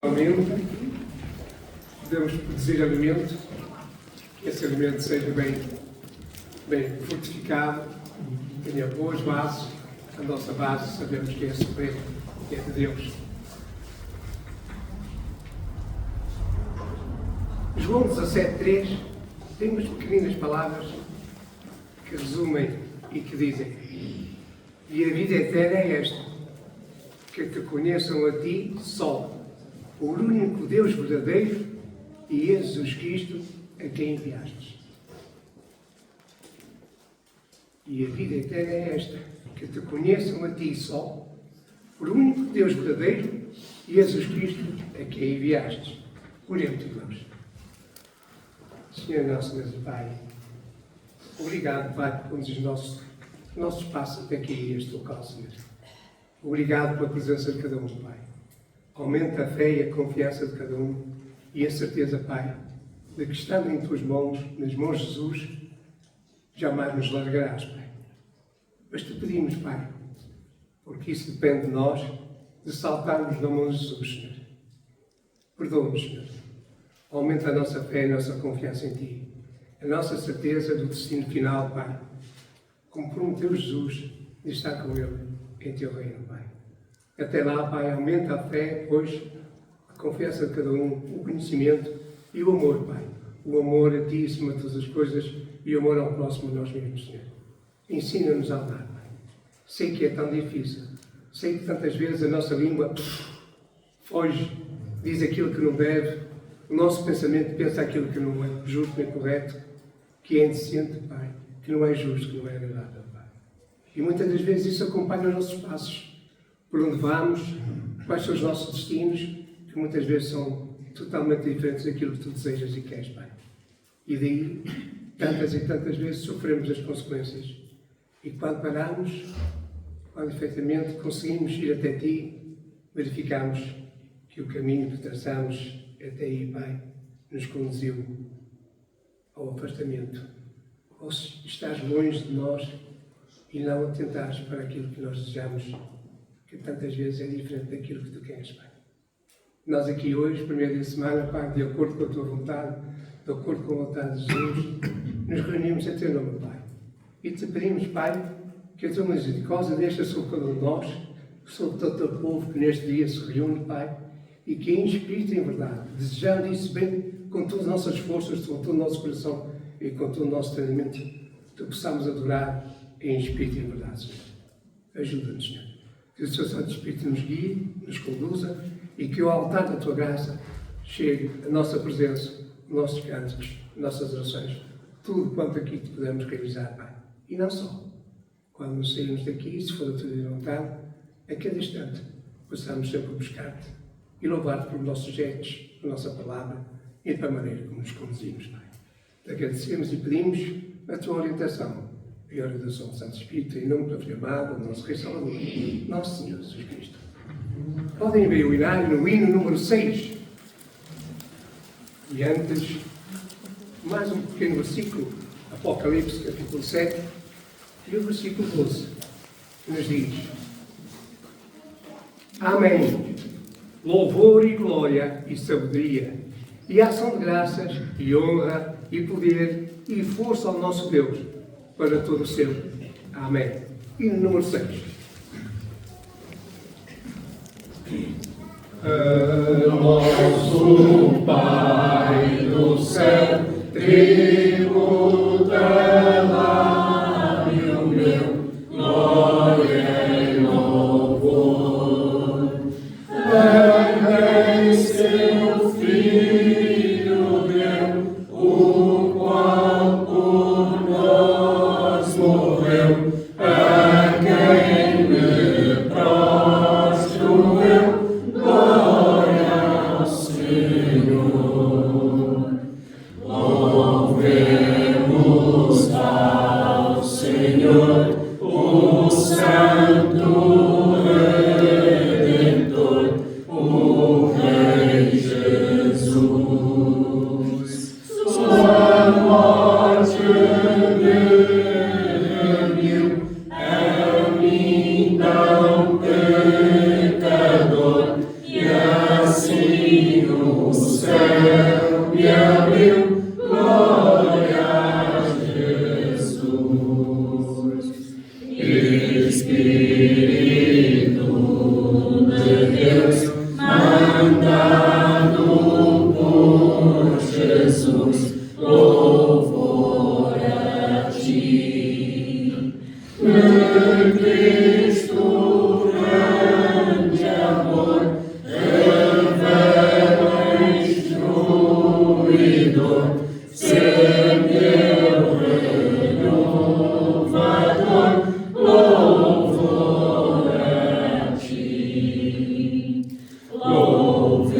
Alimento, podemos produzir alimento, que esse alimento seja bem fortificado, tenha boas bases. A nossa base sabemos que é suprema, que é de Deus. João 17,3 tem umas pequeninas palavras que resumem e que dizem: e a vida eterna é esta, que te conheçam a ti só, o único Deus verdadeiro, e Jesus Cristo, a quem enviastes. E a vida eterna é esta, que te conheçam a ti só, o único Deus verdadeiro, e Jesus Cristo, a quem enviastes. Oremos, irmãos. Senhor nosso Deus e Pai, obrigado, Pai, por nos nossos passos até aqui a este local, Senhor. Obrigado pela presença de cada um, Pai. Aumenta a fé e a confiança de cada um e a certeza, Pai, de que estando em Tuas mãos, nas mãos de Jesus, jamais nos largarás, Pai. Mas te pedimos, Pai, porque isso depende de nós, de saltarmos na mão de Jesus, Senhor. Perdoa-nos, Senhor. Aumenta a nossa fé e a nossa confiança em Ti, a nossa certeza do destino final, Pai. Como prometeu Jesus de estar com Ele em Teu reino, Pai. Até lá, Pai, aumenta a fé, pois, a confiança de cada um, o conhecimento e o amor, Pai. O amor a Ti, acima de todas as coisas, e o amor ao próximo, a nós mesmos, Senhor. Ensina-nos a amar, Pai. Sei que é tão difícil. Sei que tantas vezes a nossa língua foge, diz aquilo que não deve. O nosso pensamento pensa aquilo que não é justo nem correto, que é indecente, Pai, que não é justo, que não é agradável, Pai. E muitas das vezes isso acompanha os nossos passos. Por onde vamos, quais são os nossos destinos, que muitas vezes são totalmente diferentes daquilo que Tu desejas e queres, Pai. E daí, tantas e tantas vezes sofremos as consequências. E quando paramos, quando efetivamente conseguimos ir até Ti, verificamos que o caminho que traçamos até aí, Pai, nos conduziu ao afastamento, ou estás longe de nós e não atentares para aquilo que nós desejamos, que tantas vezes é diferente daquilo que Tu queres, Pai. Nós aqui hoje, primeiro dia de semana, Pai, de acordo com a Tua vontade, de acordo com a vontade de Jesus, nos reunimos em Teu nome, Pai. E Te pedimos, Pai, que a Tua misericórdia deixe sobre cada um de nós, sobre todo o Teu povo que neste dia se reúne, Pai, e que em espírito e em verdade, desejando isso bem com todas as nossas forças, com todo o nosso coração e com todo o nosso treinamento, que possamos adorar em espírito e em verdade, Senhor. Ajuda-nos, Senhor. Que o Teu Santo Espírito nos guie, nos conduza e que ao altar da Tua graça chegue a nossa presença, os nossos cânticos, as nossas orações, tudo quanto aqui te podemos realizar, Pai. E não só. Quando nos sairmos daqui, se for a Tua vontade, a cada instante, possamos sempre buscar-te e louvar-te pelos nossos gestos, pela nossa palavra e pela maneira como nos conduzimos, Pai. Te agradecemos e pedimos a Tua orientação e a orientação do Santo Espírito, em nome do Teu Filho amado, do nosso Rei Salvador, nosso Senhor Jesus Cristo. Podem ver o hinário no hino número 6. E antes, mais um pequeno versículo, Apocalipse, capítulo 7, e o versículo 12, que nos diz: Amém. Louvor e glória e sabedoria, e ação de graças, e honra, e poder, e força ao nosso Deus, para todo o sempre. Amém. E no número 6. Nosso Pai do céu, tributa lábio meu, glória e louvor. Em seu Filho deu, o qual por nós morreu, a quem me prostro eu, glória ao Senhor. Louvemos ao Senhor, o Santo Redentor, o Rei Jesus. caminho o céu me abriu, glória a Jesus. Espírito de Deus, mandado por Jesus, louvor a ti. Meu Cristo, grande amor, revela instruidor, ser meu renovador, louvor a ti. Louvemos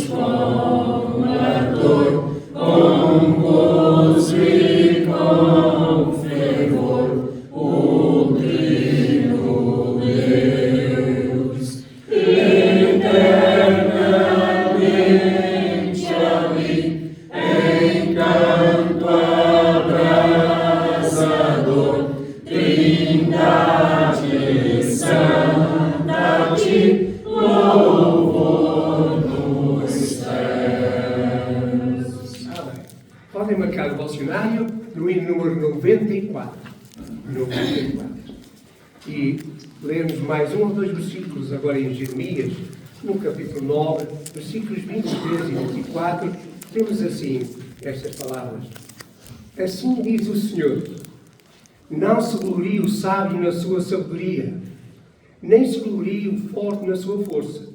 com ardor, com gozo e com fervor o Trino Deus. Eternamente ali, em canto abrasador, Trindade Santa a ti, louvor nos céus. Amém. Podem marcar o vocionário no hino número 94. 94. E lermos mais um ou dois versículos agora em Jeremias, no capítulo 9, versículos 23 e 24, temos assim estas palavras. Assim diz o Senhor: não se glorie o sábio na sua sabedoria, nem se glorie o forte na sua força,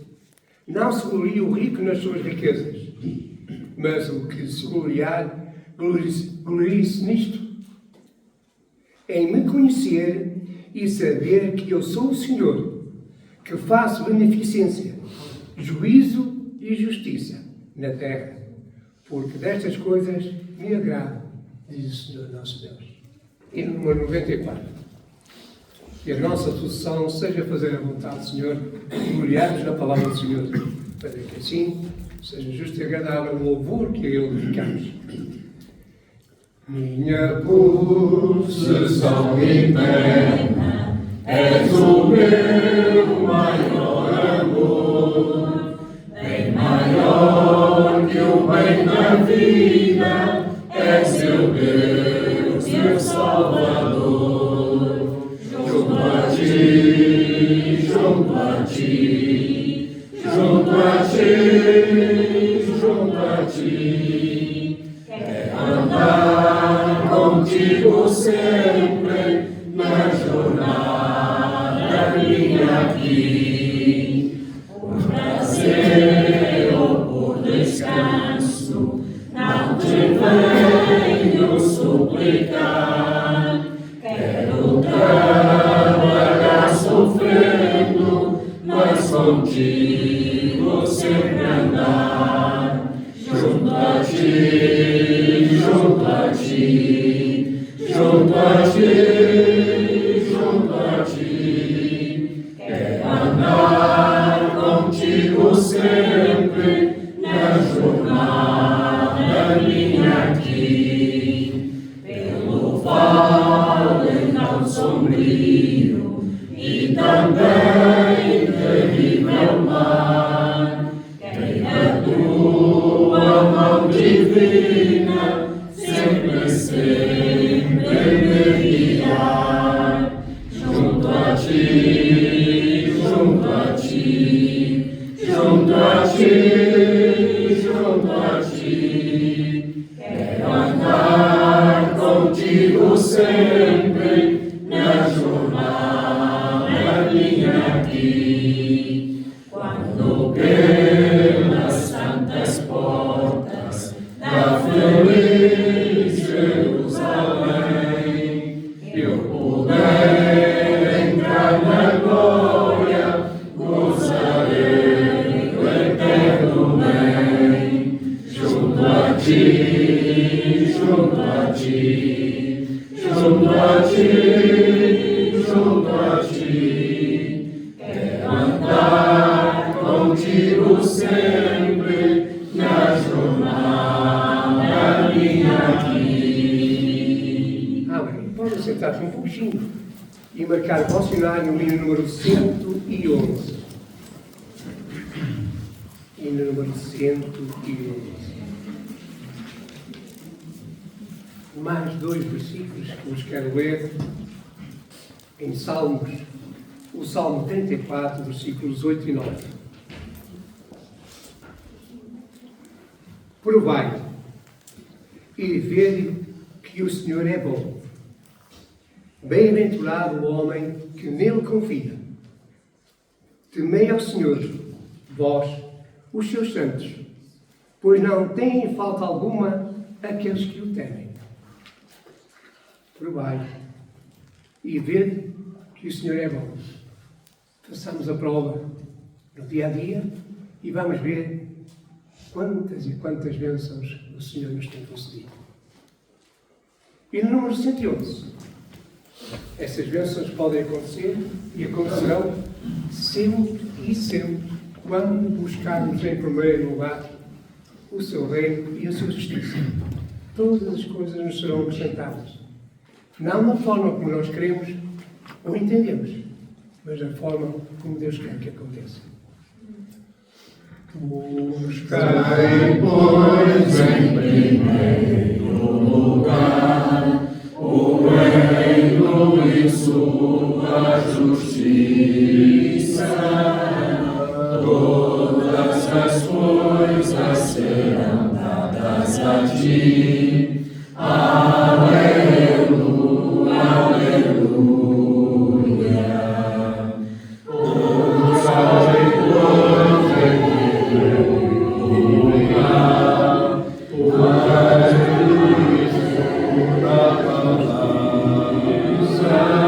não se glorie o rico nas suas riquezas, mas o que se gloriar, glorie-se nisto, em me conhecer e saber que eu sou o Senhor, que faço beneficência, juízo e justiça na terra, porque destas coisas me agrado, diz o Senhor nosso Deus. E no número 94. Que a nossa solução seja fazer a vontade do Senhor e gloriarmos na palavra do Senhor, para que assim seja justo e agradável o louvor que a Ele dedicamos. Minha possessão eterna, és o meu maior amor, bem maior que o bem da vida, és meu Deus, meu Salvador. Junto a ti, junto a ti, junto a ti, junto a ti, quero andar contigo sempre na jornada minha aqui, por prazer ou por descanso, não te venho suplicar. Quero trabalhar sofrendo, mas contigo sempre andar. Junto a ti, junto a ti, junto a ti, junto a ti. Quero andar contigo sempre na jornada minha aqui. Pelo vale tão sombrio e também terrível mar, queira tua mão divina sempre, sempre me guiar. Junto a ti, junto a ti, junto a ti, junto a ti, quero andar contigo sempre na jornada minha aqui. Quando pelas santas portas da feliz Jerusalém eu puder entrar na glória, gozarei do eterno bem. Junto a ti, junto a ti, junto a ti, junto a ti, quero andar contigo sempre na jornada minha aqui. Amém. Podem sentar-se um pouquinho e marcar o vocionário no hino número 111. e no número 111. Mais dois versículos que vos quero ler em Salmos, o Salmo 34, versículos 8 e 9. Provai e vede que o Senhor é bom. Bem-aventurado o homem que nele confia. Temei ao Senhor, vós, os seus santos, pois não têm falta alguma aqueles que o temem. Provai e vede que o Senhor é bom. Façamos a prova no dia a dia e vamos ver quantas e quantas bênçãos o Senhor nos tem concedido. E no número 111, essas bênçãos podem acontecer e acontecerão sempre e sempre quando buscarmos em primeiro lugar o seu reino e a sua justiça. Todas as coisas nos serão acrescentadas. Não da forma como nós queremos ou entendemos, mas da forma como Deus quer que aconteça. Buscai, pois, em primeiro lugar o reino e sua justiça. Todas as coisas serão dadas a ti. Aleluia, aleluia. Buscai, pois, em primeiro lugar o reino e sua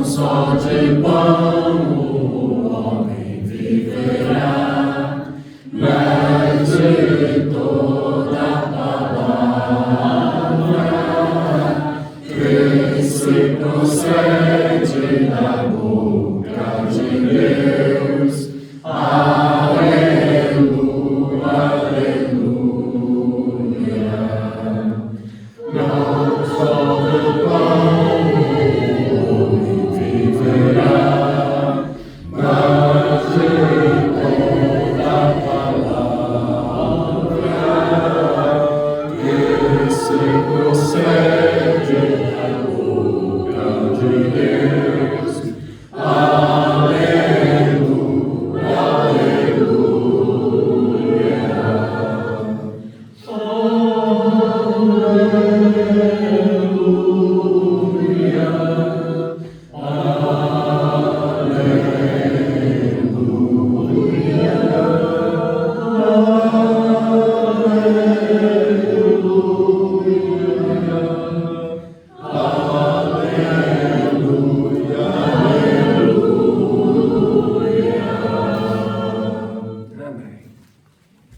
só de pão o homem viverá, mas de toda palavra que se procede da boca de Deus. Aleluia, aleluia. Não só de pão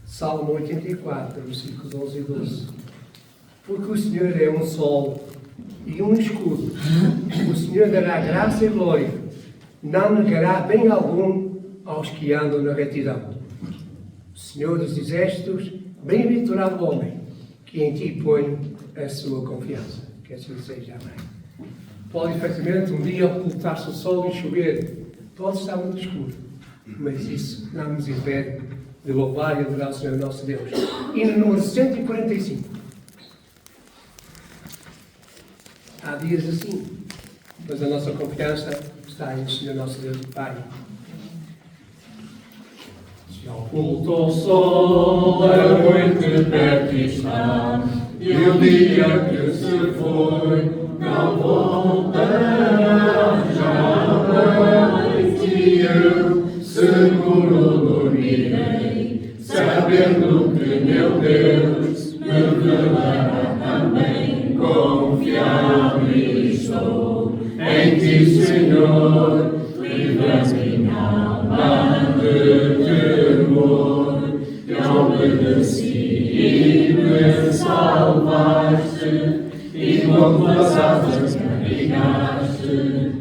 Salmo 84, versículos 11 e 12. Porque o Senhor é um sol e um escudo. O Senhor dará graça e glória. Não negará bem algum aos que andam na retidão. O Senhor dos Exércitos, bem-aventurado o homem, que em ti põe a sua confiança. Que assim seja. Amém. Pode, efetivamente, um dia ocultar-se o sol e chover. Pode estar muito escuro. Mas isso não nos impede de louvar e adorar o Senhor nosso Deus. E no número 145. Há dias assim, mas a nossa confiança está no Senhor nosso Deus e Pai. Se ocultou o sol, a noite perto está, e o dia que se foi não voltará jamais. E eu seguro dormirei, sabendo que meu Deus me velará também. Confiado estou em ti, Senhor, livra minha alma de temor. Te obedeci e me salvaste, e com tuas asas me abrigaste.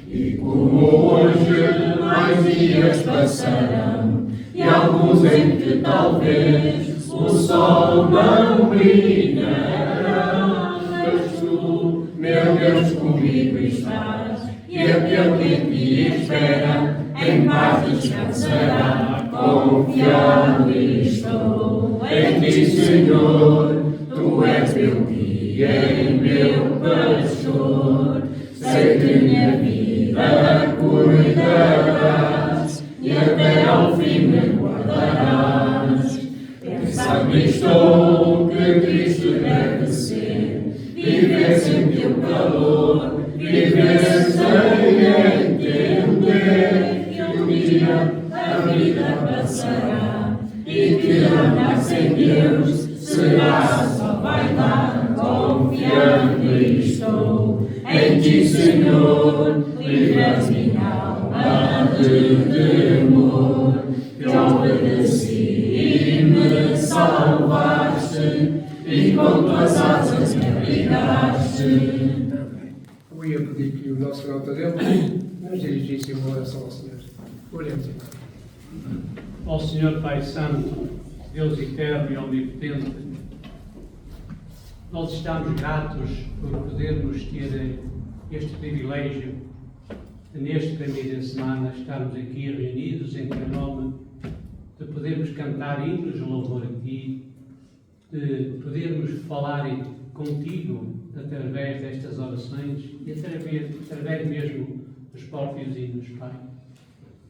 E como hoje mais dias passarão, e alguns em em que talvez o sol não brilhará, mas tu, meu Deus, comigo estás, e aquele que em ti espera, em paz descansará. Confiado estou em ti, Senhor, tu és meu guia e meu pastor. Sei que minha vida cuidarás e até ao fim me guardarás. Pensando estou que Cristo deve ser, viver sem teu calor, viver sem entender que um dia a vida passará e que andar sem Deus será só vaidade. Confiante estou em ti, Senhor, livras minha alma de temor. Te obedeci e me salvaste, e com tuas asas me abrigaste. Eu ia pedir que o nosso irmão Tadeu nos dirigisse uma oração ao Senhor. Oremos, irmão. Ó Senhor Pai Santo, Deus eterno e omnipotente, nós estamos gratos por podermos ter este privilégio de, neste primeiro da semana, estarmos aqui reunidos em teu nome, de podermos cantar hinos de louvor a Ti, de podermos falar contigo através destas orações e através mesmo dos próprios hinos, Pai.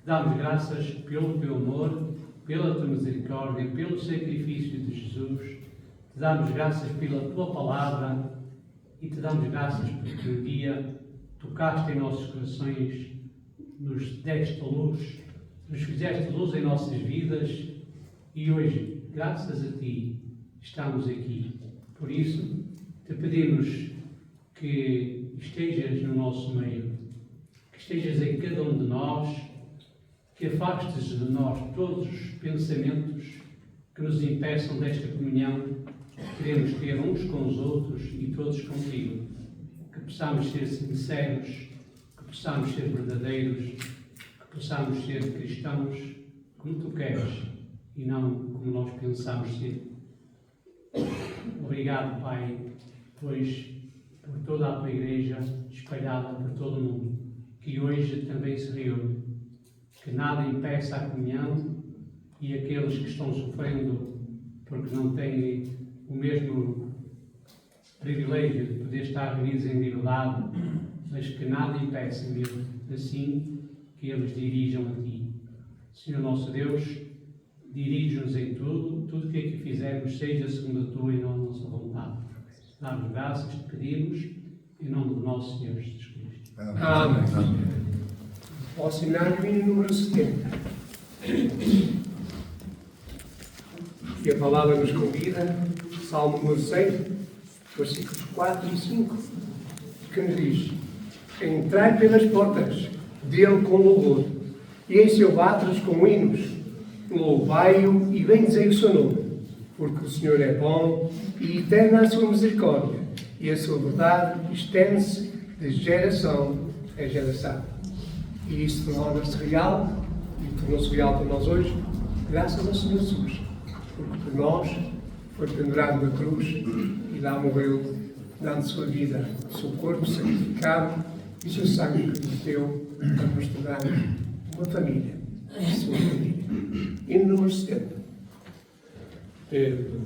Damos graças pelo Teu amor, pela Tua misericórdia, pelo sacrifício de Jesus. Te damos graças pela Tua palavra e Te damos graças porque um dia tocaste em nossos corações, nos deste luz, nos fizeste luz em nossas vidas e hoje, graças a Ti, estamos aqui. Por isso, Te pedimos que estejas no nosso meio, que estejas em cada um de nós, que afastes de nós todos os pensamentos que nos impeçam desta comunhão que queremos ter uns com os outros e todos contigo. Que possamos ser sinceros, que possamos ser verdadeiros, que possamos ser cristãos como Tu queres e não como nós pensamos ser. Obrigado, Pai, pois por toda a Tua Igreja espalhada por todo o mundo, que hoje também se reúne. Que nada impeça a comunhão e aqueles que estão sofrendo porque não têm o mesmo privilégio de poder estar reunidos em liberdade, mas que nada impeça mesmo, assim que eles dirijam a Ti. Senhor nosso Deus, dirige-nos em tudo, tudo que aqui fizermos seja segundo a Tua e não a nossa vontade. Dá-nos graças, te pedimos, em nome do nosso Senhor Jesus Cristo. Amém. Ao assinar o hino número 70. E a palavra nos convida, Salmo número 100, versículos 4 e 5, que nos diz: entrai pelas portas dele com louvor, e em seu atos com hinos, louvai-o e bendizei o seu nome, porque o Senhor é bom e eterna a sua misericórdia, e a sua verdade estende-se de geração a geração. E isso torna-se real, e tornou-se real para nós hoje, graças ao Senhor Jesus, porque por nós foi pendurado na cruz e lá morreu, dando sua vida, o seu corpo sacrificado e o seu sangue que verteu para nos tornarmos uma família, a sua família. Hino número 70.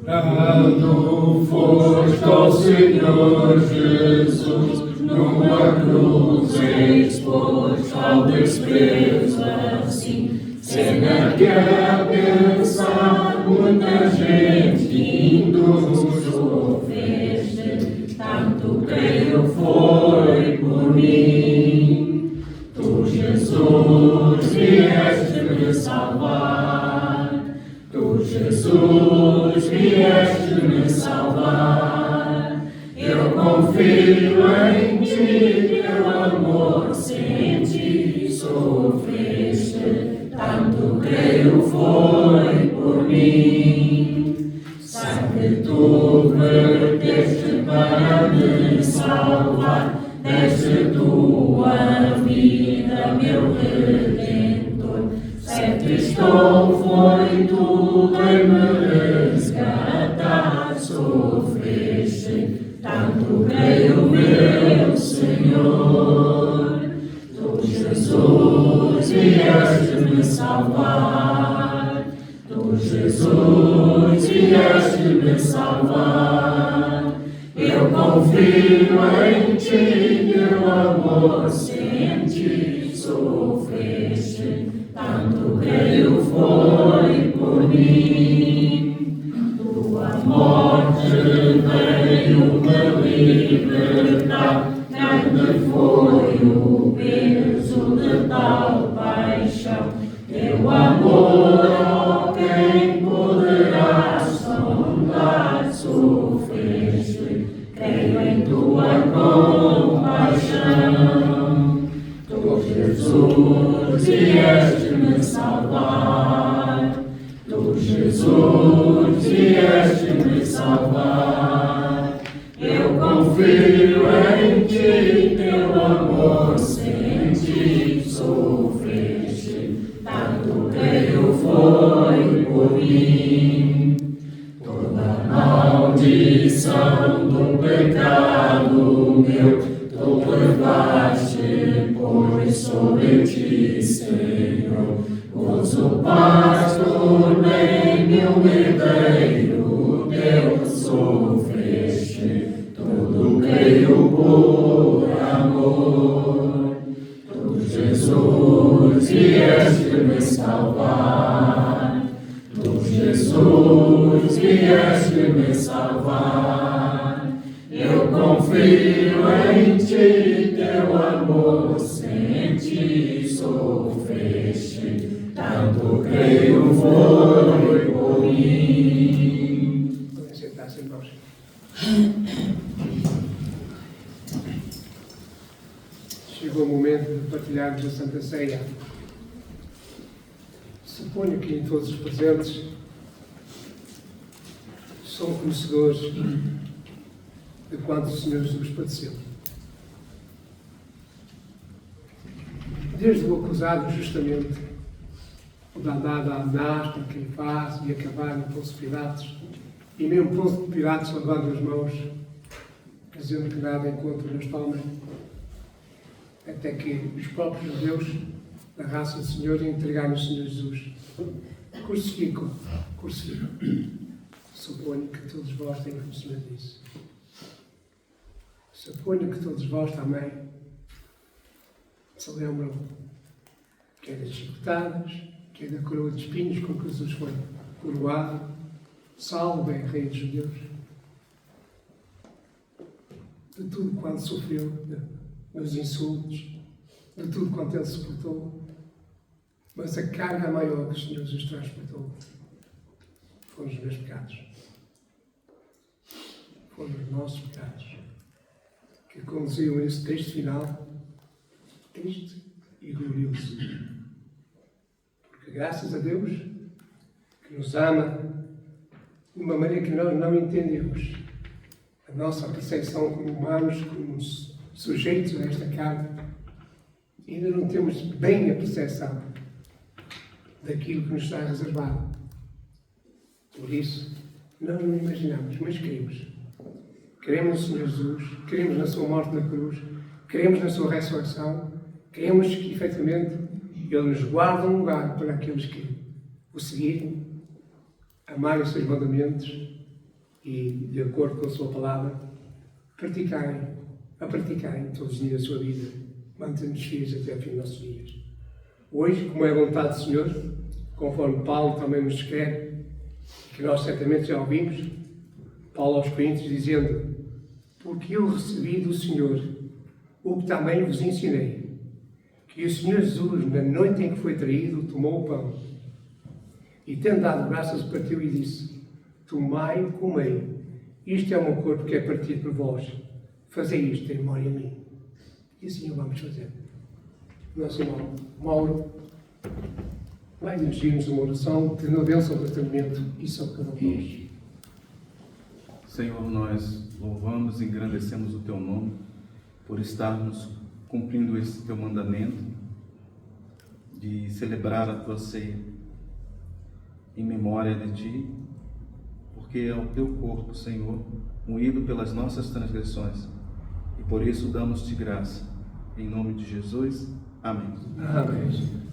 Quando foste ao Senhor Jesus numa cruz exposto ao desprezo assim, cena que a pensar muita gente indo sofreste, tanto creio foi por mim. Tu, Jesus, vieste me salvar. Tu, Jesus, vieste me salvar. Eu confio em Ti, teu amor senti, sofreste, tanto creio foi por mim. Sangue Tu verteste para me salvar, deste Tua vida, meu Redentor. Certo estou, foi tudo foi me resgatar, sofreste, tanto creio, meu Senhor. Tu, Jesus, vieste-me salvar. Tu, Jesus, vieste-me salvar. Eu confio em ti, teu amor senti, sofreste, tanto creio foi por mim. Tua morte veio me libertar, grande foi o peso de tal paixão. Teu amor, ó, quem poderá sondar, sofreste, creio em tua compaixão. Tu, Jesus, vieste-me salvar. Tu, Jesus, vieste-me salvar. Eu confio em ti, teu amor senti, sofreste, tanto creio foi por mim. Toda maldição do pecado meu, tu levaste, pois sobre ti, Senhor, gozo, paz, tornei meu herdeiro teu, sofreste, tudo creio por amor. Tu, Jesus, vieste-me salvar. Tu, Jesus, vieste-me salvar. Eu confio em ti, teu amor senti, sofreste, tanto creio foi por mim. Podem sentar-se, irmãos. Chegou o momento de partilharmos a Santa Ceia. Suponho que todos os presentes são conhecedores de quanto o Senhor Jesus padeceu. Desde o acusado justamente, o dandado a Anás, por quem faz, e acabar em Pôncio Pilatos, e mesmo Pôncio Pilatos lavando as mãos, dizendo que nada encontra neste homem, até que os próprios judeus da raça do Senhor entregaram o Senhor Jesus. Crucificam. Suponho que todos vós têm conhecimento disso. Suponho que todos vós também se lembram que é das chicotadas, que é da coroa de espinhos com que Jesus foi coroado, salve bem Rei dos Judeus, de tudo quanto sofreu, dos insultos, de tudo quanto ele suportou. Mas a carga maior que o Senhor Jesus transportou foram os meus pecados. Foram os nossos pecados que conduziam a esse texto final triste e glorioso. Porque graças a Deus que nos ama de uma maneira que nós não entendemos. A nossa percepção como humanos, como sujeitos a esta carne, ainda não temos bem a percepção daquilo que nos está reservado. Por isso, nós não imaginamos, mas queremos. Queremos no Senhor Jesus, queremos na sua morte na cruz, queremos na sua ressurreição, queremos que, efetivamente, Ele nos guarde um lugar para aqueles que o seguirem, amarem os seus mandamentos e, de acordo com a sua palavra, praticarem todos os dias da sua vida, mantendo-nos fiéis até ao fim dos nossos dias. Hoje, como é a vontade do Senhor, conforme Paulo também nos escreve, que nós certamente já ouvimos, Paulo aos Coríntios dizendo: porque eu recebi do Senhor o que também vos ensinei, que o Senhor Jesus, na noite em que foi traído, tomou o pão e, tendo dado graças, partiu e disse: tomai e comei, isto é o meu corpo que é partido por vós, fazei isto em memória a mim. E assim o vamos fazer. Nosso irmão Mauro vai dirigir-nos uma oração tendo a bênção do atendimento e sobre cada um de nós. Senhor, nós louvamos e engrandecemos o Teu nome por estarmos cumprindo esse Teu mandamento de celebrar a Tua ceia. em memória de Ti, porque é o Teu corpo, Senhor, moído pelas nossas transgressões, e por isso damos-te graça. Em nome de Jesus, amém. Amém.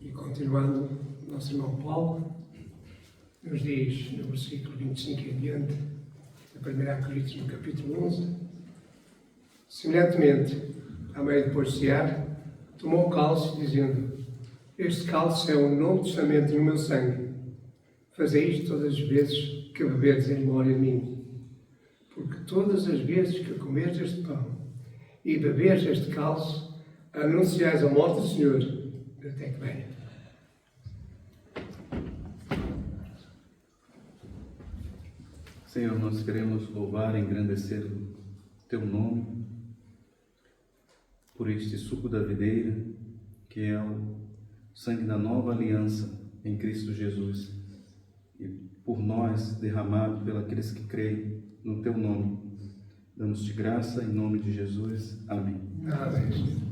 E continuando, nosso irmão Paulo nos diz no versículo 25 em diante, da 1 Coríntios, no capítulo 11, semelhantemente, a meio de pôr cear, tomou o cálice, dizendo: este cálice é o novo testamento no meu sangue. Fazei isto todas as vezes que beberdes em memória de mim. Porque todas as vezes que comerdes este pão e beberes este cálice, anunciais a morte do Senhor até que venha. Senhor, nós queremos louvar e engrandecer o Teu nome por este suco da videira, que é o sangue da nova aliança em Cristo Jesus, e por nós derramado pelos que creem no Teu nome. Damos-te graça em nome de Jesus. Amém. Amém.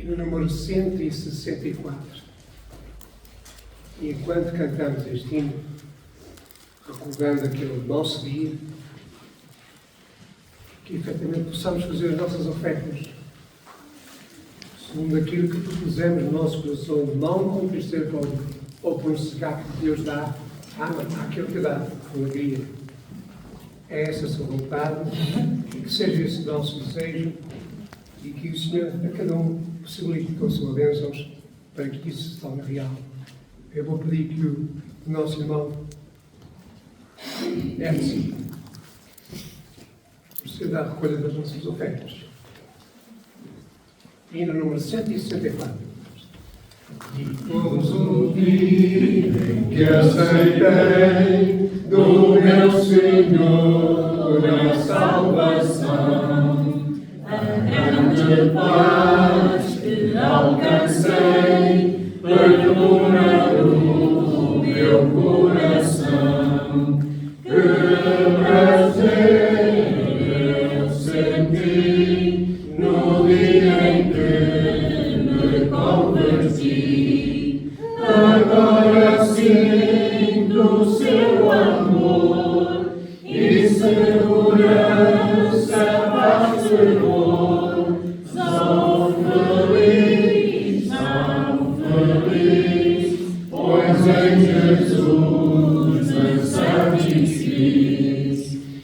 no número 164. E enquanto cantamos este hino, recordando aquele nosso dia, que efetivamente possamos fazer as nossas ofertas segundo aquilo que propusemos no nosso coração, não com tristeza ou por necessidade que Deus dá, àquele que dá, com alegria. É essa a sua vontade, e que seja esse nosso desejo, e que o Senhor a cada um possibilite com suas bênçãos para que isso se torne real. Eu vou pedir que o nosso irmão Nancy proceda à recolha das nossas ofertas. E no número 164. E todos o dia que aceitei do meu Senhor a salvação, a grande paz que alcancei, perdona o meu coração. Que prazer eu senti no dia em que me converti. Agora sinto seu amor e segurança, paz e amor. Sou feliz, pois em Jesus me satisfiz.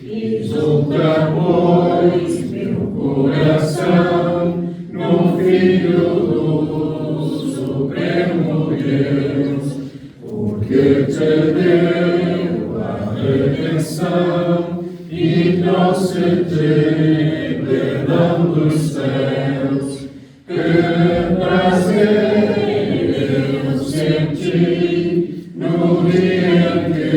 Exulta, pois, meu coração no Filho do Supremo Deus, porque te deu a redenção e trouxe-te perdão dos céus. Que prazer eu senti no dia em que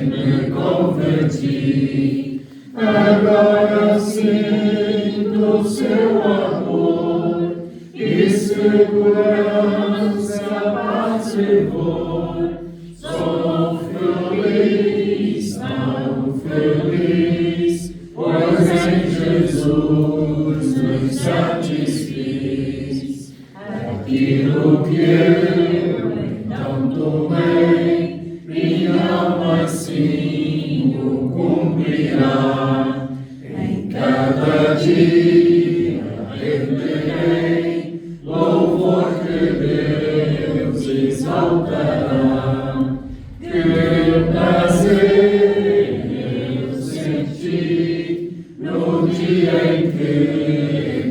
me converti. Agora sinto seu amor e segurança, paz e amor. Sou feliz, tão feliz, pois em Jesus me satisfiz. Aquilo que eu então tomei, minha alma assim o cumprirá. Em cada dia renderei louvor que Deus exaltará. Que prazer eu senti no dia em que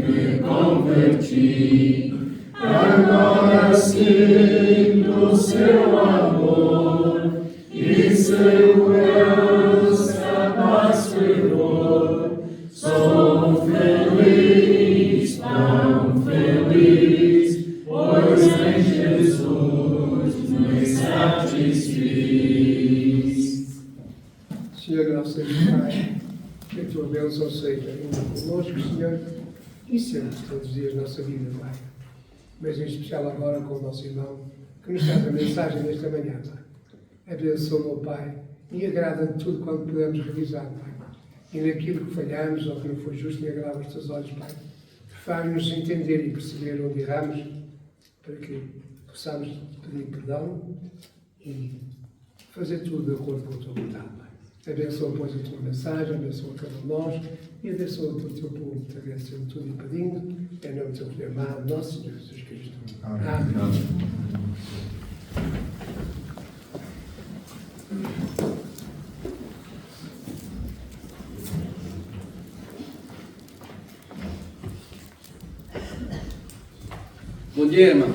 me converti. Agora sinto seu amor e segurança, paz e amor. Sou feliz, tão feliz, pois em Jesus me satisfiz. Senhor nosso Deus Pai, que a tua bênção seja ainda conosco, Senhor, e sempre, todos os dias da nossa vida, Pai. Mas em especial agora com o nosso irmão, que nos traz a mensagem nesta manhã, Pai. Abençoa, meu Pai, e agrada-te tudo quando podemos revisar, Pai. E naquilo que falhamos ou que não foi justo, e agrada os teus olhos, Pai. Faz-nos entender e perceber onde erramos, para que possamos pedir perdão e fazer tudo de acordo com a tua vontade, Pai. Abençoa, pois, a tua mensagem, abençoa cada um de nós e abençoa todo o teu povo, te agradecendo tudo e pedindo, em nome do teu poder amado, nosso Senhor Jesus Cristo. Amém. Bom dia, irmão.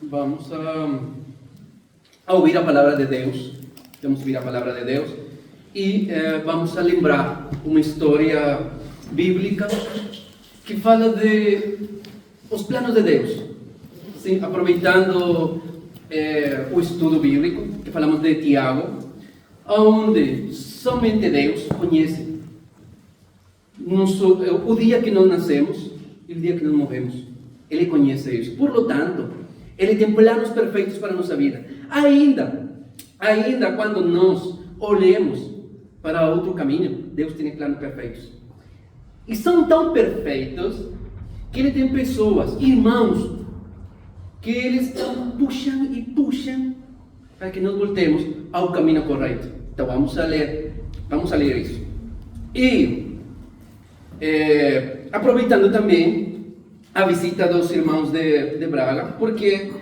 Vamos a ouvir a palavra de Deus. Vamos ouvir a palavra de Deus e vamos a lembrar uma história bíblica que fala de os planos de Deus. Sim, aproveitando o estudo bíblico que falamos de Tiago, onde somente Deus conhece o dia que nós nascemos e o dia que nós morremos. Ele conhece isso. Por lo tanto, Ele tem planos perfeitos para a nossa vida. Ainda quando nós olhemos para outro caminho. Deus tem planos perfeitos. E são tão perfeitos que Ele tem pessoas, irmãos, que eles puxam e puxam para que nós voltemos ao caminho correto. Então vamos a ler isso. E aproveitando também a visita dos irmãos de Braga, porque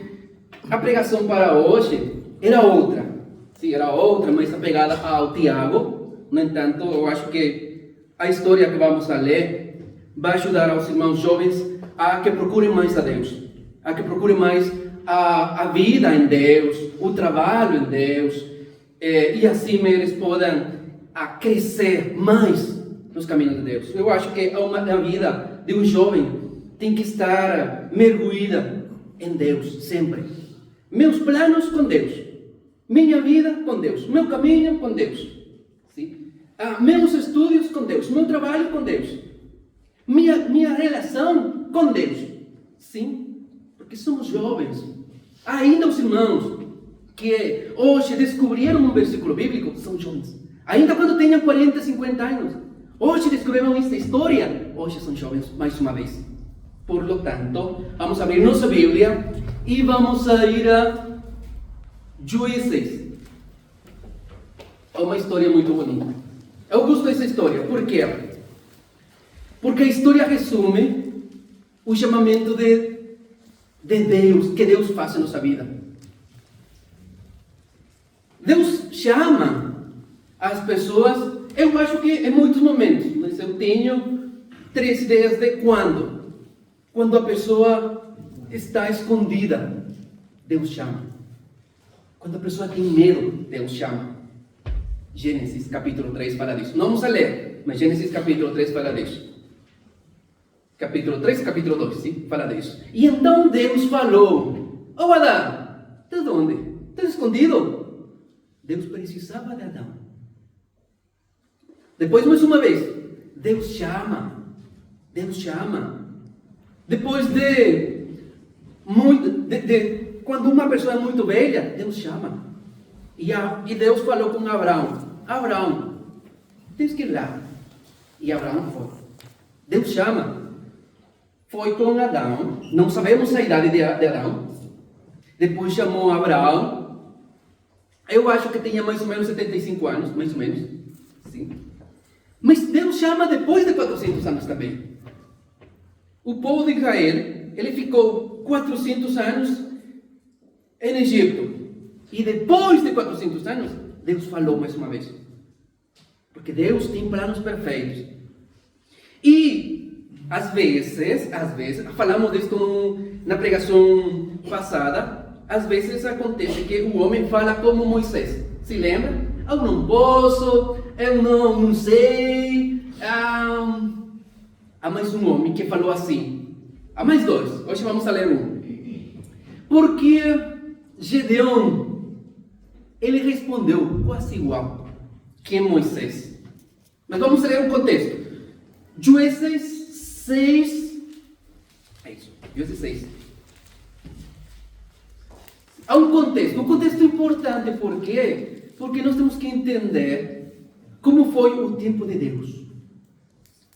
a pregação para hoje era outra. Sim, era outra, mais apegada ao Tiago. No entanto, eu acho que a história que vamos a ler vai ajudar aos irmãos jovens a que procurem mais a Deus, a que procurem mais a vida em Deus, o trabalho em Deus, e assim eles podem crescer mais nos caminhos de Deus. Eu acho que a vida de um jovem tem que estar mergulhada em Deus, sempre. Meus planos com Deus, minha vida com Deus, meu caminho com Deus, sim? Meus estudos com Deus, meu trabalho com Deus, minha relação com Deus, sim? Porque somos jovens. Ainda os irmãos que hoje descobriram um versículo bíblico são jovens. Ainda quando tenham 40, 50 anos, hoje descobriram esta história, hoje são jovens mais uma vez. Por lo tanto, vamos abrir nossa Bíblia e vamos a ir a Juízes. É uma história muito bonita. Eu gosto dessa história. Por quê? Porque a história resume o chamamento de Deus, que Deus faz em nossa vida. Deus chama as pessoas, eu acho que em muitos momentos, mas eu tenho 3 ideias de quando a pessoa está escondida, Deus chama. Quando a pessoa tem medo, Deus chama. Gênesis capítulo 3 fala disso. Não vamos a ler, mas Gênesis capítulo 3 fala disso. Capítulo 3 e capítulo 2, sim, fala disso. E então Deus falou: Ô Adão, de onde? Estás escondido? Deus precisava de Adão. Depois, mais uma vez, Deus chama. Deus chama. Depois quando uma pessoa é muito velha, Deus chama. E Deus falou com Abraão: Abraão, tens que ir lá. E Abraão foi. Deus chama. Foi com Adão. Não sabemos a idade de Adão. Depois chamou Abraão. Eu acho que tinha mais ou menos 75 anos, mais ou menos. Sim. Mas Deus chama depois de 400 anos também. O povo de Israel, ele ficou 400 anos em Egito. E depois de 400 anos, Deus falou mais uma vez. Porque Deus tem planos perfeitos. E, às vezes, falamos disso na pregação passada, às vezes acontece que o homem fala como Moisés. Se lembra? Eu não posso, eu não sei. Há mais um homem que falou assim. Há mais 2. Hoje vamos a ler um. Porque Gedeão, ele respondeu quase igual que Moisés. Mas vamos ler o contexto. Juízes 6. É isso. Juízes 6. Há um contexto importante. Por quê? Porque nós temos que entender como foi o tempo de Deus.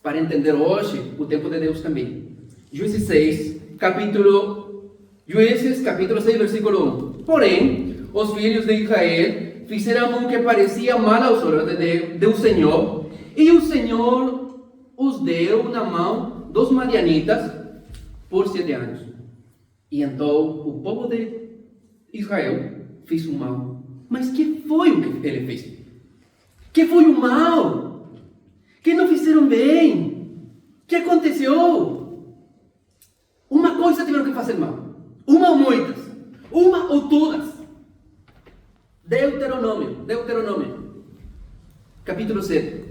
Para entender hoje o tempo de Deus também. Juízes 6, capítulo 6, versículo 1. Porém, os filhos de Israel fizeram o que parecia mal aos olhos do Senhor, e o Senhor os deu na mão dos madianitas por 7 anos. E então o povo de Israel fez o mal. Mas que foi o que ele fez? Que foi o mal? Que não fizeram bem? Que aconteceu? Uma coisa tiveram que fazer mal. Uma ou muitas? Uma ou todas? Deuteronômio, capítulo 7.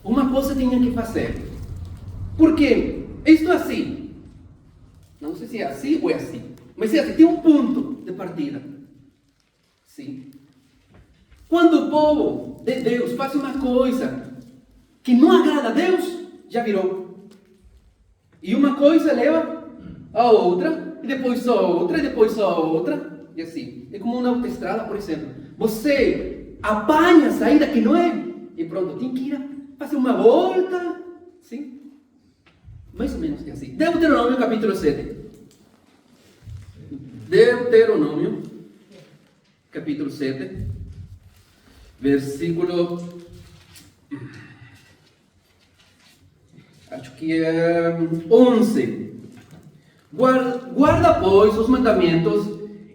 Uma coisa tinha que fazer. Porque isto é assim. Não sei se é assim ou é assim. Mas é assim, tem um ponto de partida. Sim. Quando o povo de Deus faz uma coisa que não agrada a Deus, já virou. E uma coisa leva a outra, e depois a outra, e depois a outra, e assim. É como uma autoestrada, por exemplo. Você apanha a saída que não é e pronto, tinha que ir fazer uma volta, sim? Mais ou menos assim. Deuteronômio capítulo 7. Deuteronômio capítulo 7, versículo, acho que é 11. Guarda, pois, os mandamentos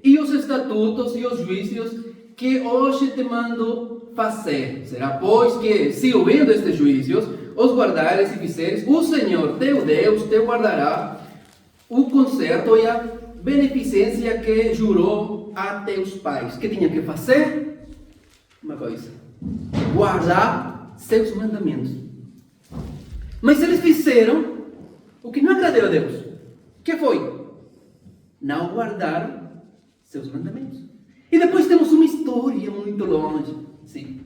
e os estatutos e os juízos que hoje te mando fazer. Será, pois, que, se ouvindo estes juízos, os guardares e fizeres, o Senhor teu Deus te guardará o conserto e a beneficência que jurou a teus pais. Que tinha que fazer? Uma coisa: guardar seus mandamentos. Mas eles fizeram o que não agradou a Deus. Que foi? Não guardaram seus mandamentos. E depois temos uma história muito longe, sim.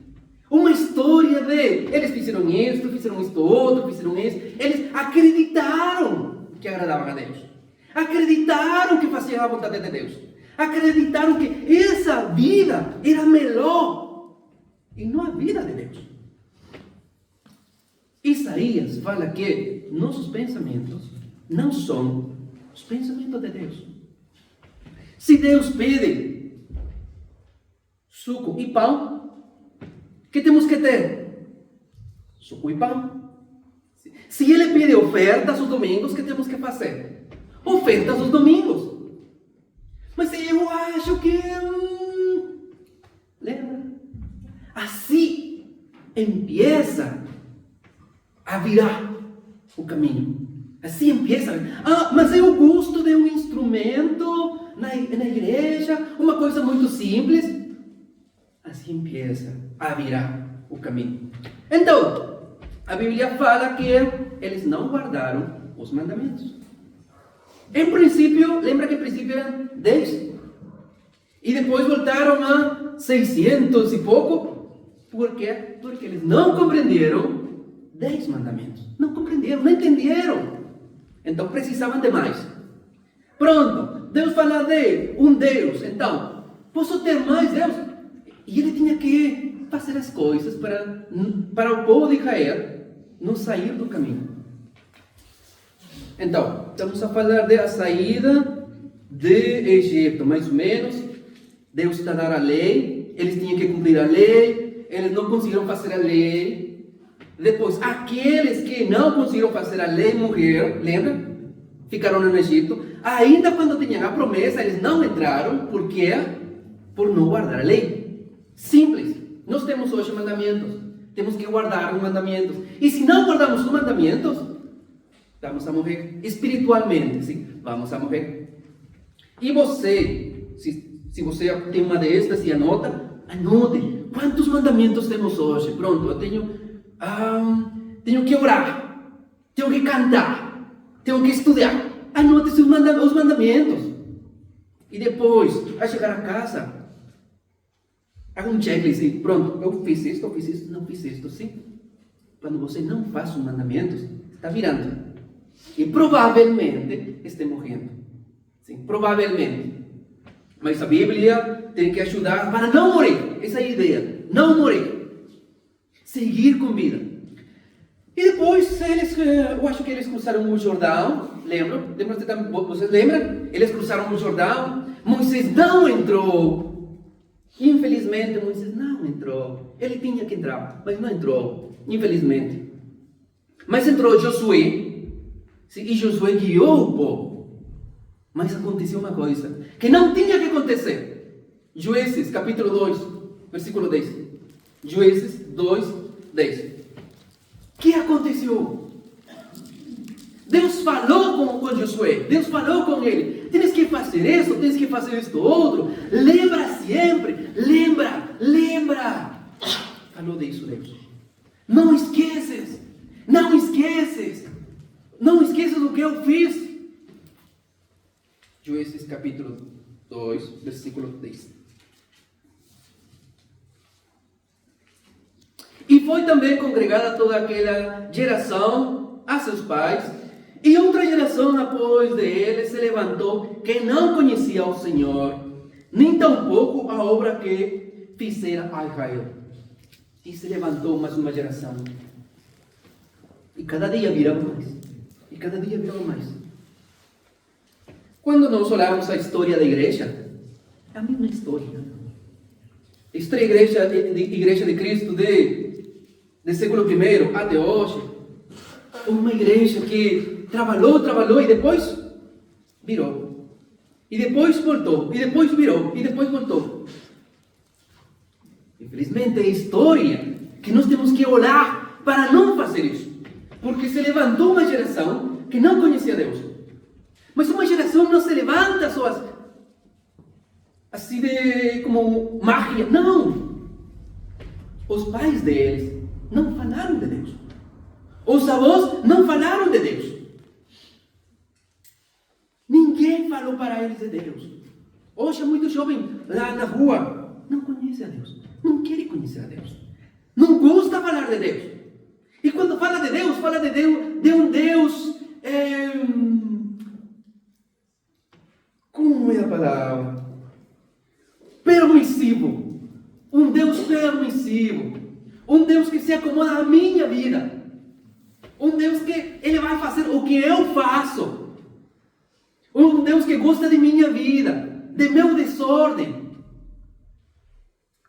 Uma história de eles fizeram isto outro, fizeram isso. Eles acreditaram que agradavam a Deus. Acreditaram que faziam a vontade de Deus. Acreditaram que essa vida era melhor e não a vida de Deus. Isaías fala que nossos pensamentos não são os pensamentos de Deus. Se Deus pede suco e pão, que temos que ter? Suco e pão. Se Ele pede ofertas os domingos, que temos que fazer? Ofertas os domingos. Mas eu acho que... lembra? Assim empieza a virar o caminho. Assim empieza. Mas eu gosto de um instrumento na igreja, uma coisa muito simples. Assim empieza a virar o caminho. Então, a Bíblia fala que eles não guardaram os mandamentos. Em princípio, lembra que em princípio eram 10? E depois voltaram a 600 e pouco. Por quê? Porque eles não compreenderam 10 mandamentos. Não compreenderam, não entenderam. Então precisavam de mais. Pronto, Deus fala de um Deus. Então, posso ter mais Deus? E ele tinha que fazer as coisas para o povo de Israel não sair do caminho. Então, estamos a falar da saída de Egito, mais ou menos. Deus está a dar a lei, eles tinham que cumprir a lei, eles não conseguiram fazer a lei. Depois, aqueles que não conseguiram fazer a lei morreram, lembra? Ficaram no Egito. Ainda quando tinham a promessa, eles não entraram. Por quê? Por não guardar a lei. Simples. Nós temos hoje mandamentos. Temos que guardar os mandamentos. E se não guardamos os mandamentos, vamos a morrer espiritualmente. Sim? Vamos a morrer. E você, se você tem uma destas e anote. Quantos mandamentos temos hoje? Pronto, eu tenho que orar, tenho que cantar, tenho que estudar. Anote os mandamentos. E depois, a chegar a casa, haga um checklist. Pronto, eu fiz isto, não fiz isto, sim. Quando você não faz os mandamentos, está virando. E provavelmente está morrendo. Sim, provavelmente. Mas a Bíblia tem que ajudar para não morrer. Essa é a ideia. Não morrer. Seguir com vida. E depois, eu acho que eles cruzaram o Jordão. Vocês lembram? Eles cruzaram o Jordão. Moisés não entrou. Infelizmente, Moisés não entrou. Ele tinha que entrar, mas não entrou. Infelizmente. Mas entrou Josué. E Josué guiou o povo. Mas aconteceu uma coisa que não tinha que acontecer. Juízes, capítulo 2, versículo 10. Juízes 2, 10. O que aconteceu? Deus falou com Josué. Deus falou com ele. Tens que fazer isso, tens que fazer isto outro. Lembra sempre. Lembra. Falou disso, Deus. Não esqueces. Não esqueces do que eu fiz. Juízes capítulo 2, versículo 10. E foi também congregada toda aquela geração a seus pais, e outra geração após deles se levantou, que não conhecia o Senhor, nem tampouco a obra que fizera a Israel. E se levantou mais uma geração. E cada dia virava mais. E cada dia virava mais. Quando nós olhamos a história da igreja, é a mesma história. A história da igreja de Cristo de século I até hoje, uma igreja que trabalhou e depois virou. E depois voltou, e depois virou, e depois voltou. Infelizmente é história que nós temos que olhar para não fazer isso. Porque se levantou uma geração que não conhecia Deus. Mas uma geração não se levanta só assim como mágica. Não! Os pais deles não falaram de Deus. Os avós não falaram de Deus. Ninguém falou para eles de Deus. Hoje é muito jovem lá na rua. Não conhece a Deus. Não quer conhecer a Deus. Não gosta de falar de Deus. E quando fala de Deus de um Deus... como é a palavra? Permissivo. Um Deus permissivo. Um Deus que se acomoda à minha vida. Um Deus que Ele vai fazer o que eu faço. Um Deus que gosta de minha vida, de meu desordem.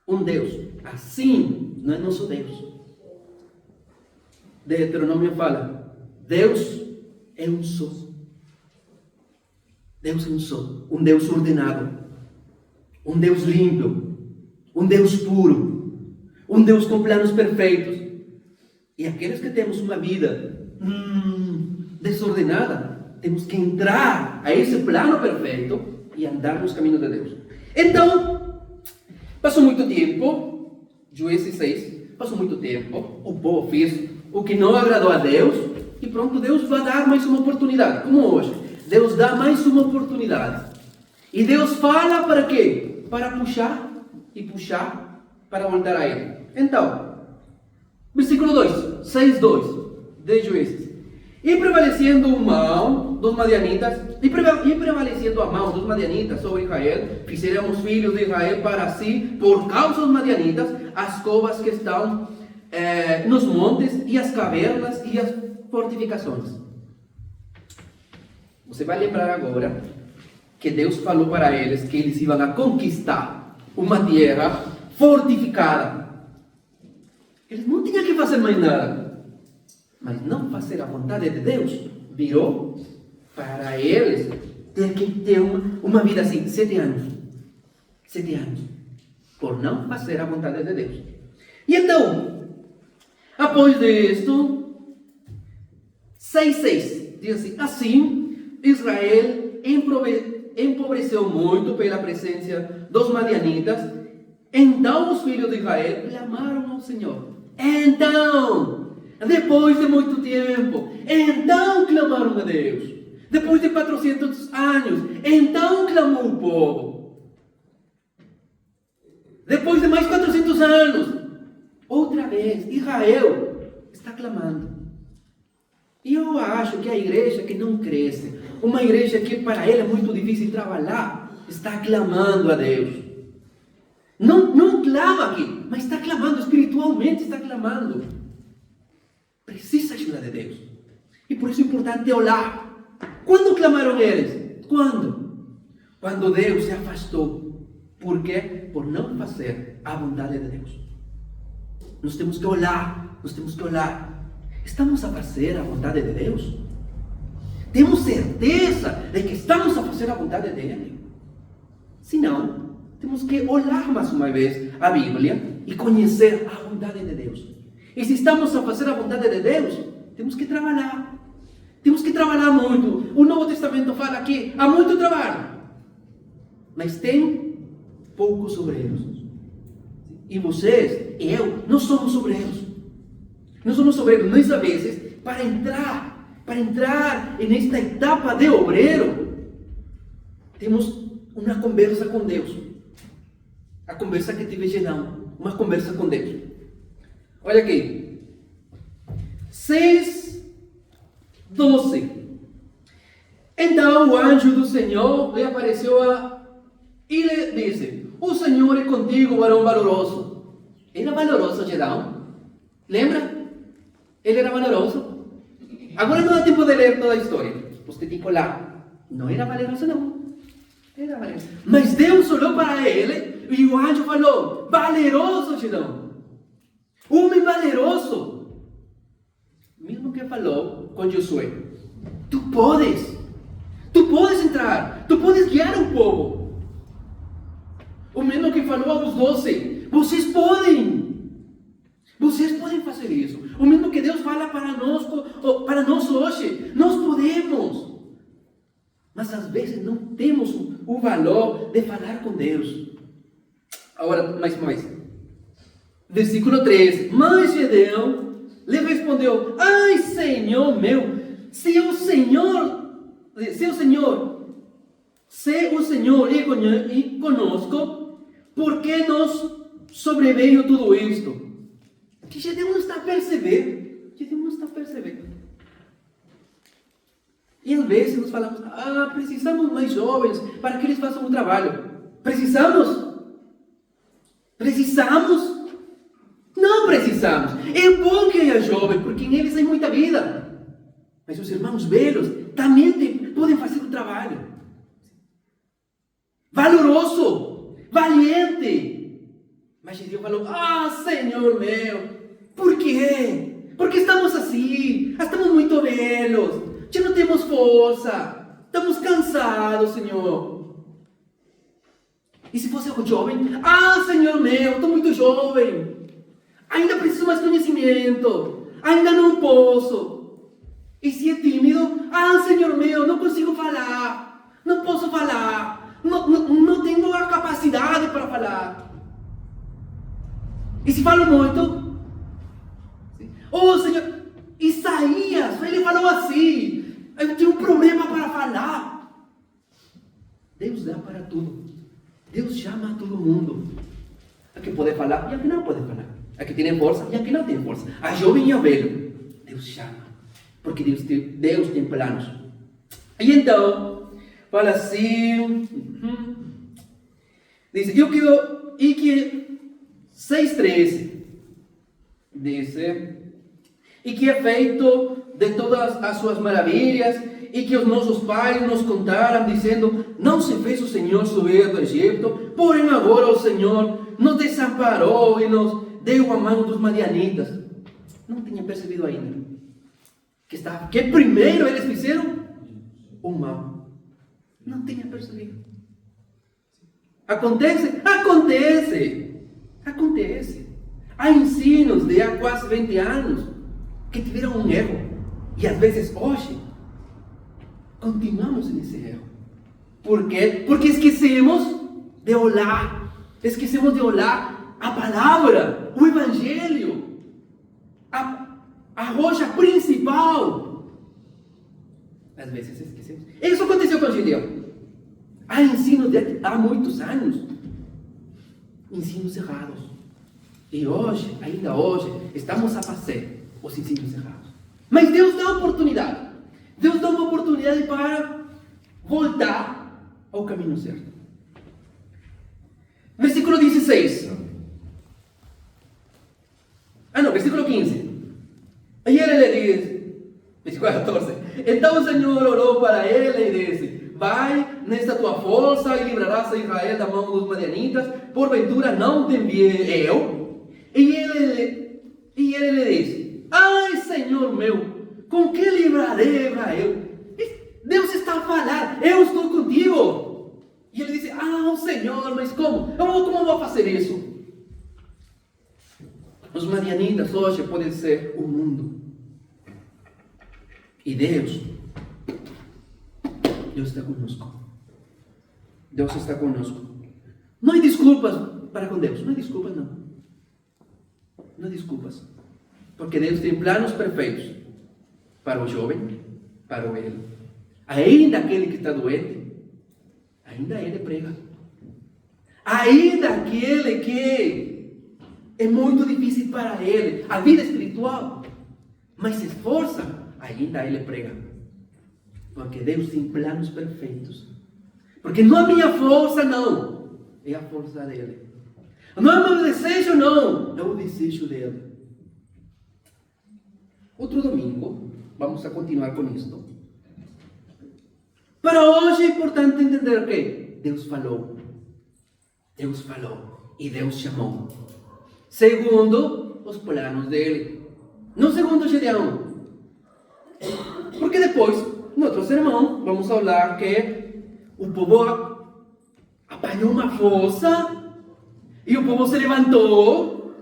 Um Deus assim não é nosso Deus. Deuteronômio fala, Deus é um só. Deus é um só. Um Deus ordenado. Um Deus limpo. Um Deus puro. Um Deus com planos perfeitos. E aqueles que temos uma vida desordenada, temos que entrar a esse plano perfeito e andar nos caminhos de Deus. Então, passou muito tempo, Juízes 6, passou muito tempo, o povo fez o que não agradou a Deus, e pronto, Deus vai dar mais uma oportunidade, como hoje. Deus dá mais uma oportunidade. E Deus fala para quê? Para puxar e puxar para voltar a Ele. Então, versículo 2, 6:2 de Juízes. E prevalecendo a mão dos madianitas, sobre Israel, fizeram os filhos de Israel para si, por causa dos madianitas, as covas que estão nos montes, e as cavernas e as fortificações. Você vai lembrar agora que Deus falou para eles que eles iam a conquistar uma terra fortificada. Eles não tinham que fazer mais nada. Mas não fazer a vontade de Deus virou para eles ter que ter uma vida assim, 7 anos. 7 anos. Por não fazer a vontade de Deus. E então, após disto, 6:6 diz assim: assim, Israel empobreceu muito pela presença dos madianitas. Então os filhos de Israel clamaram ao Senhor. Então, depois de muito tempo, então clamaram a Deus. Depois de 400 anos, então clamou o povo. Depois de mais 400 anos, outra vez, Israel está clamando. E eu acho que a igreja que não cresce, uma igreja que para ela é muito difícil trabalhar, está clamando a Deus. Não clama aqui, mas está clamando espiritualmente, está clamando. Precisa ajuda de Deus. E por isso é importante olhar. Quando clamaram eles? Quando? Quando Deus se afastou. Por quê? Por não fazer a vontade de Deus. Nós temos que olhar. Estamos a fazer a vontade de Deus? Temos certeza de que estamos a fazer a vontade dele? Se não, temos que olhar mais uma vez a Bíblia e conhecer a vontade de Deus. E se estamos a fazer a vontade de Deus, temos que trabalhar. Temos que trabalhar muito. O Novo Testamento fala que há muito trabalho, mas tem poucos obreiros. E vocês e eu não somos obreiros. Não somos obreiros. Nós, às vezes, para entrar nesta etapa de obreiro, temos uma conversa com Deus. A conversa que tive Gedão. Uma conversa com Deus. Olha aqui. 6:12. Então o anjo do Senhor lhe apareceu e lhe disse: o Senhor é contigo, varão valoroso. Era valoroso Gedeão. Lembra? Ele era valoroso. Agora não dá tempo de ler toda a história. Você tem que olhar. Não era valoroso, não. Era valoroso. Mas Deus olhou para ele e o anjo falou: valeroso, Gedeão. Homem valeroso. Mesmo que falou com Josué: tu podes entrar, tu podes guiar o povo. O mesmo que falou aos 12: vocês podem fazer isso. O mesmo que Deus fala para nós hoje: nós podemos. Mas às vezes não temos o valor de falar com Deus. Agora, mais uma vez. Versículo 13. Mas Gedeão lhe respondeu: ai, Senhor meu, se o Senhor é conosco, por que nos sobreveio tudo isto? Que Gedeão não está a perceber. E às vezes nós falamos: precisamos mais jovens para que eles façam o trabalho. Precisamos? Não precisamos. É bom que haya jovens, porque em eles tem muita vida. Mas os irmãos velhos também podem fazer o trabalho. Valoroso, valiente. Mas Gedeão falou: Senhor meu, por quê? Porque estamos assim, estamos muito velhos, já não temos força, estamos cansados, Senhor. E se fosse um jovem: Senhor meu, estou muito jovem, ainda preciso mais conhecimento, ainda não posso. E se é tímido: Senhor meu, não consigo falar, não posso falar, não tenho a capacidade para falar. E se falo muito: Senhor, Isaías, ele falou assim: eu tenho um problema para falar. Deus dá para tudo. Deus chama a todo mundo. A que pode falar e a que não pode falar. A que tem força e a que não tem força. A jovem e a velho. Deus chama. Porque Deus tem planos. E então, fala assim. Diz: e que 6:13 diz: e que é feito de todas as suas maravilhas, e que os nossos pais nos contaram, dizendo: não se fez o Senhor subir do Egito, porém agora o Senhor nos desamparou e nos deu a mão dos madianitas. Não tinha percebido ainda que primeiro eles fizeram o mal. Não tinha percebido. Acontece. Há ensinos de há quase 20 anos que tiveram um erro. E às vezes hoje continuamos nesse erro. Por quê? Porque esquecemos de olhar a palavra, o Evangelho, a rocha principal. Às vezes esquecemos. Isso aconteceu com Gedeão. Há ensinos de há muitos anos, ensinos errados. E hoje, ainda hoje, estamos a fazer os ensinos errados. Mas Deus dá oportunidade. Deus dá uma oportunidade para voltar ao caminho certo. Versículo 16. Versículo 15. E ele lhe diz, versículo 14. Então o Senhor orou para ele e disse: vai nesta tua força e livrarás a Israel da mão dos madianitas, porventura não te enviei eu? E ele lhe disse: ai, Senhor meu, com que livrarei Israel? Deus está a falar: eu estou contigo. E ele disse: Senhor, mas como? Como vou fazer isso? Os madianitas hoje podem ser o mundo. E Deus está conosco. Deus está conosco. Não há desculpas para com Deus. Não há desculpas, não. Não há desculpas. Porque Deus tem planos perfeitos para o jovem, para o velho. Ainda aquele que está doente, ainda ele prega. Ainda aquele que é muito difícil para ele, a vida espiritual, mas se esforça, ainda ele prega. Porque Deus tem planos perfeitos. Porque não é a minha força, não. É a força dele. Não é meu desejo, não. É o desejo dele. Outro domingo, vamos a continuar com isto. Para hoje é importante entender o quê? Deus falou. Deus falou. E Deus chamou. Segundo os planos dele. Não segundo Gedeão. Porque depois, no outro sermão, vamos falar que o povo apanhou uma força e o povo se levantou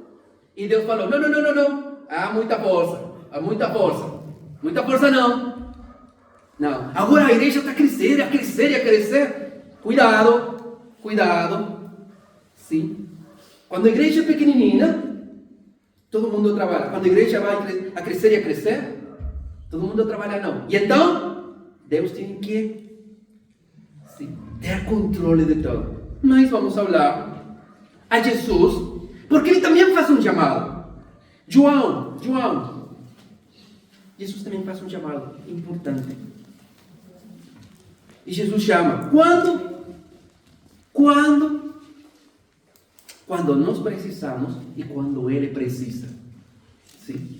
e Deus falou: não. Há muita força. Muita força não. Agora a igreja está a crescer. Cuidado. Sim. Quando a igreja é pequenininha, todo mundo trabalha. Quando a igreja vai a crescer, todo mundo trabalha não. E então, Deus tem que ter controle de tudo. Nós vamos falar a Jesus, porque ele também faz um chamado. João. Jesus também faz um chamado importante. E Jesus chama. Quando nós precisamos e quando Ele precisa. Sim.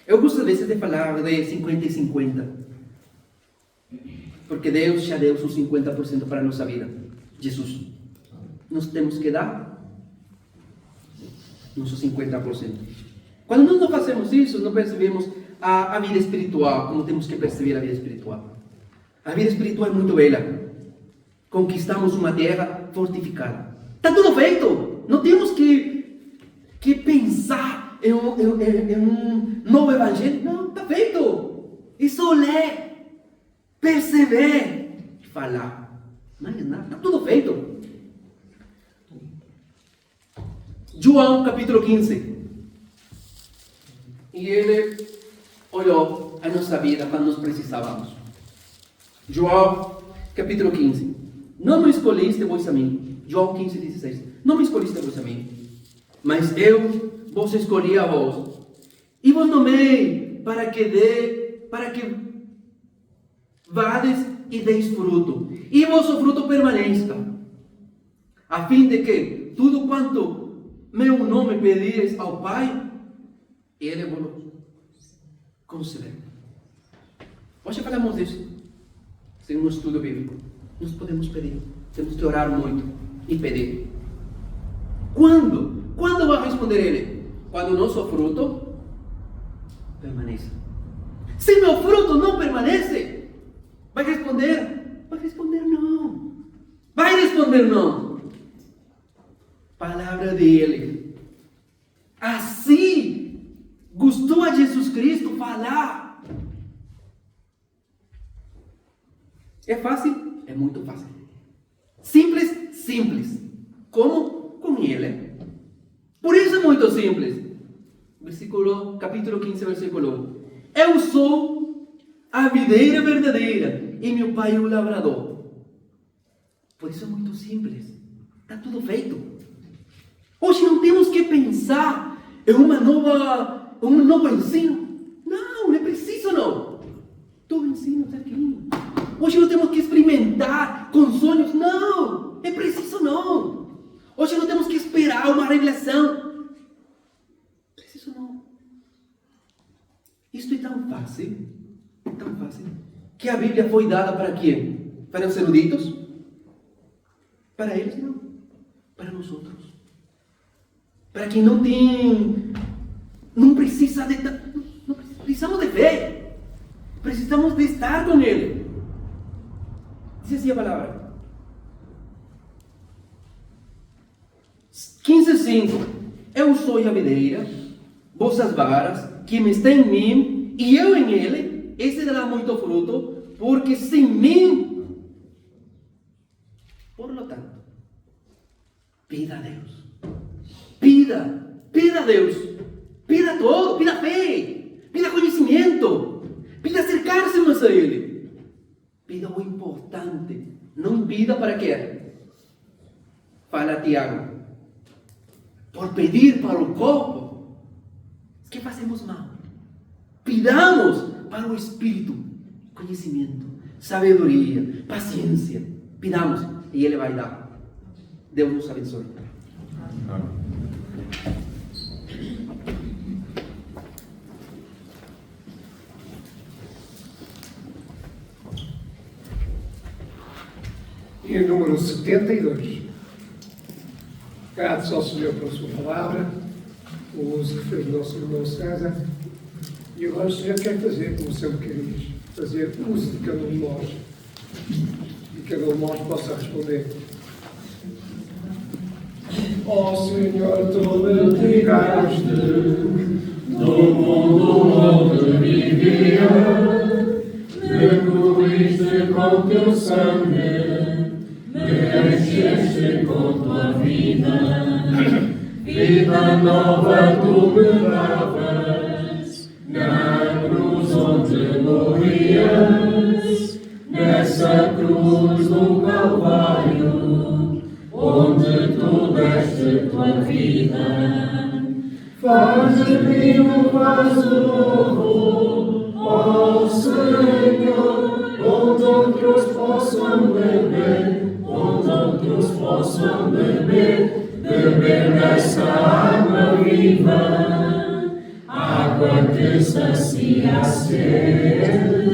Eu gosto às vezes de falar de 50 e 50. Porque Deus já deu os 50% para a nossa vida. Jesus. Nós temos que dar nossos 50%. Quando nós não fazemos isso, não percebemos a vida espiritual, como temos que perceber a vida espiritual. A vida espiritual é muito bela. Conquistamos uma terra fortificada. Está tudo feito. Não temos que pensar em um novo evangelho. Não, está feito. É só ler, perceber e falar. Não é nada. Está tudo feito. João capítulo 15. E ele olhou a nossa vida quando nós precisávamos. João capítulo 15. Não me escolhiste vós a mim. João 15, 16. Não me escolhiste vós a mim, mas eu vos escolhi a vós. E vos nomei para que vades e deis fruto. E vosso fruto permaneça. A fim de que tudo quanto meu nome pedires ao Pai, Ele vos concederá. Hoje falamos disso. Sem um estudo bíblico. Nós podemos pedir. Temos que orar muito e pedir. Quando? Quando vai responder Ele? Quando o nosso fruto permaneça. Se meu fruto não permanece, vai responder? Vai responder não. Vai responder não. Palavra dele. Assim, gostou a Jesus Cristo falar. É fácil? É muito fácil. Simples? Simples. Como? Com Ele. Por isso é muito simples. Capítulo 15, versículo 1. Eu sou a videira verdadeira e meu pai é o lavrador. Por isso é muito simples. Está tudo feito. Hoje não temos que pensar em um novo ensino. Não é preciso não. Todo ensino está aqui. Hoje não temos que experimentar com sonhos. Não, é preciso não. Hoje não temos que esperar uma revelação. Preciso não. Isto é tão fácil, que a Bíblia foi dada para quem? Para os eruditos? Para eles não. Para nós outros. Para quem não tem, não precisa de, não precisamos de fé. Precisamos de estar com Ele. Diz assim a palavra. 15:5. Eu sou a videira, vós as varas, quem está em mim e eu em ele, esse dará muito fruto, porque sem mim, por lo tanto, pida a Deus. Pida a Deus. Pida todo, pida fé, pida conhecimento, pida acercar-se mais a Ele. Pida o importante. Não pida para quê? Fala Tiago. Por pedir para o corpo, que fazemos mal. Pidamos para o Espírito conhecimento, sabedoria, paciência. Pidamos e Ele vai dar. Deus nos abençoe. E o número 72. Graças ao Senhor pela sua palavra, o uso que fez o nosso irmão César. E agora o Senhor quer fazer, como sempre querias, fazer uso de cada um de nós. E cada um de nós possa responder. Ó Senhor, tu me tiraste do mundo onde vivia, me cobriste com teu sangue, me encheste com tua vida, vida nova tu me davas, na cruz onde morrias, nessa cruz do Calvário, onde tu deste tua vida. Faz de mim um vaso novo, ó Senhor, onde outros possam beber, onde outros possam beber, beber dessa água viva, água que sacia a sede.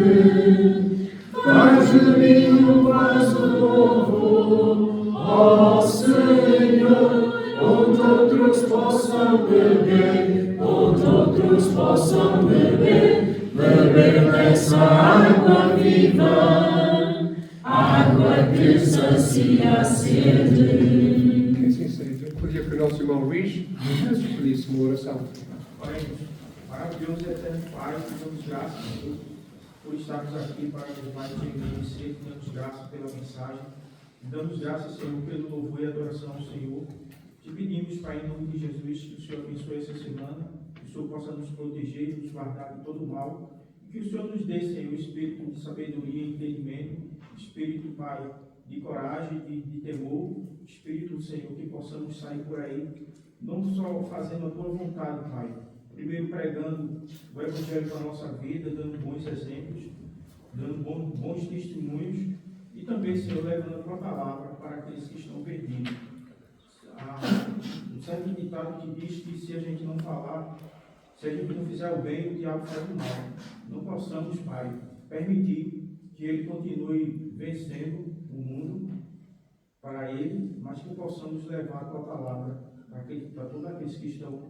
Faz de mim um vaso novo, ó Senhor, onde outros possam beber, onde outros possam beber, beber dessa água viva, água que sacia a sede. Que assim seja. Podia que o nosso irmão Luís nos pedisse uma oração. Oremos. Maravilhoso e eterno Pai, te damos graças, Senhor, por estarmos aqui para mais te agradecer, te damos graças pela mensagem, te damos graças, Senhor, pelo louvor e adoração ao Senhor. Te pedimos, Pai, em nome de Jesus, que o Senhor abençoe essa semana, que o Senhor possa nos proteger, nos guardar de todo mal, e que o Senhor nos dê, Senhor, espírito de sabedoria e entendimento, espírito, Pai, de coragem, de temor, espírito, Senhor, que possamos sair por aí, não só fazendo a tua vontade, Pai, primeiro pregando o Evangelho para a nossa vida, dando bons exemplos, dando bons testemunhos, e também, Senhor, levando a tua palavra para aqueles que estão perdidos. Um certo ditado que diz que se a gente não falar, se a gente não fizer o bem, o diabo faz o mal. Não possamos, Pai, permitir que ele continue vencendo o mundo para ele, mas que possamos levar a tua palavra para todos aqueles que estão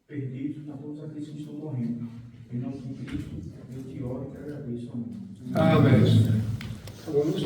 perdidos, para todos aqueles que estão morrendo. Em nome de Cristo, eu te oro e te agradeço. Amém. Amém. Vamos